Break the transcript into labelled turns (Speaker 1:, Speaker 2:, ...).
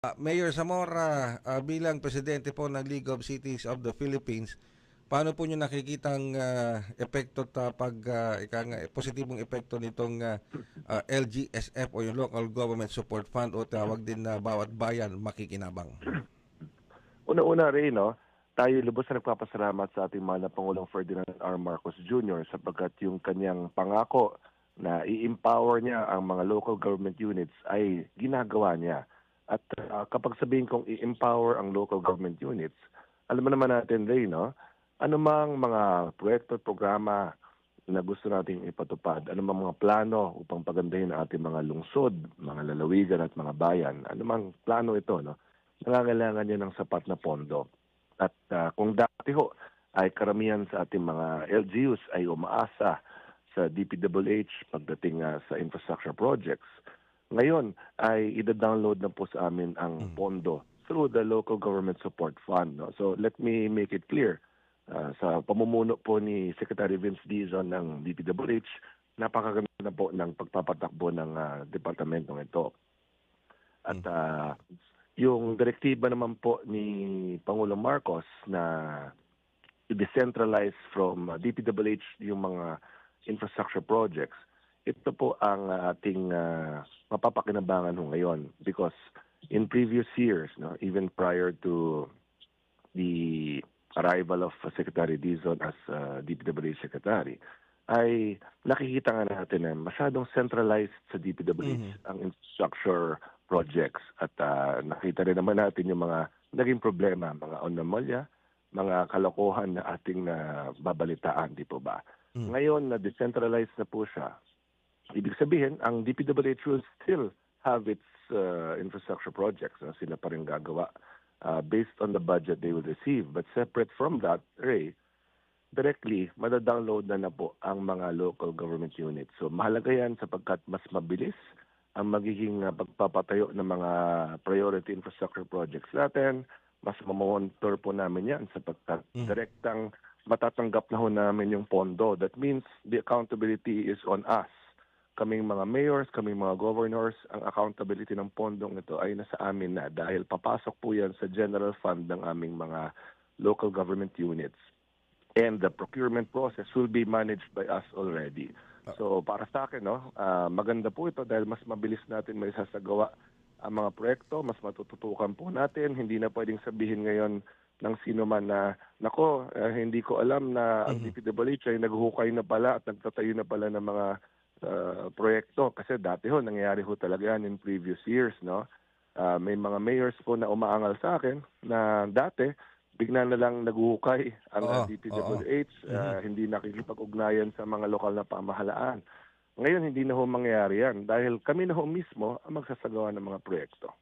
Speaker 1: Mayor Zamora, bilang presidente po ng League of Cities of the Philippines, paano po nyo nakikitang epekto positibong epekto nitong LGSF o yung Local Government Support Fund o tawag din na bawat bayan makikinabang?
Speaker 2: Una-una rin, no, tayo lubos na nagpapasalamat sa ating mahal na Pangulong Ferdinand R. Marcos Jr. sapagkat yung kanyang pangako na i-empower niya ang mga local government units ay ginagawa niya. At kapag sabihin kong i-empower ang local government units, alam mo naman natin rin, no, anumang mga proyekto at programa na gusto nating ipatupad, anumang mga plano upang pagandahin ang ating mga lungsod, mga lalawigan at mga bayan, anumang plano ito, no, nangangailangan niya ng sapat na pondo. At kung dati ho ay karamihan sa ating mga LGUs ay umaasa sa DPWH pagdating sa infrastructure projects, ngayon ay ida-download na po sa amin ang pondo through the Local Government Support Fund. No? So let me make it clear, sa pamumuno po ni Secretary Vince Dizon ng DPWH, napakaganda na po ng pagpapatakbo ng departamentong ito. At yung direktiba naman po ni Pangulong Marcos na i-decentralize from DPWH yung mga infrastructure projects, ito po ang ating mapapakinabangan ngayon because in previous years, no, even prior to the arrival of Secretary Dizon as DPWH Secretary, ay nakikita nga natin na masyadong centralized sa DPWH ang infrastructure projects. At nakita rin naman natin yung mga naging problema, mga anomalya, mga kalokohan na ating babalitaan, di po ba? Ngayon, na-decentralized na po siya. Ibig sabihin, ang DPWH will still have its infrastructure projects. Sila pa rin gagawa based on the budget they will receive. But separate from that, Ray, directly, madadownload na po ang mga local government units. So mahalaga yan sapagkat mas mabilis ang magiging pagpapatayo ng mga priority infrastructure projects natin. Mas mamonitor po namin yan sapagkat direktang matatanggap na ho namin yung pondo. That means the accountability is on us. Kaming mga mayors, kaming mga governors, ang accountability ng pondong ito ay nasa amin na dahil papasok po yan sa general fund ng aming mga local government units. And the procurement process will be managed by us already. So para sa akin, no, maganda po ito dahil mas mabilis natin may sasagawa ang mga proyekto, mas matututukan po natin. Hindi na pwedeng sabihin ngayon ng sino man na, nako, hindi ko alam na ang DPWH ay naghuhukay na pala at nagtatayo na pala ng mga proyekto. Kasi dati ho, nangyayari ho talaga yan in previous years. No? May mga mayors po na umaangal sa akin na dati, bigla na lang naghuhukay ang DPWH, hindi nakikipag-ugnayan sa mga lokal na pamahalaan. Ngayon, hindi na ho mangyayari yan dahil kami na ho mismo ang magsasagawa ng mga proyekto.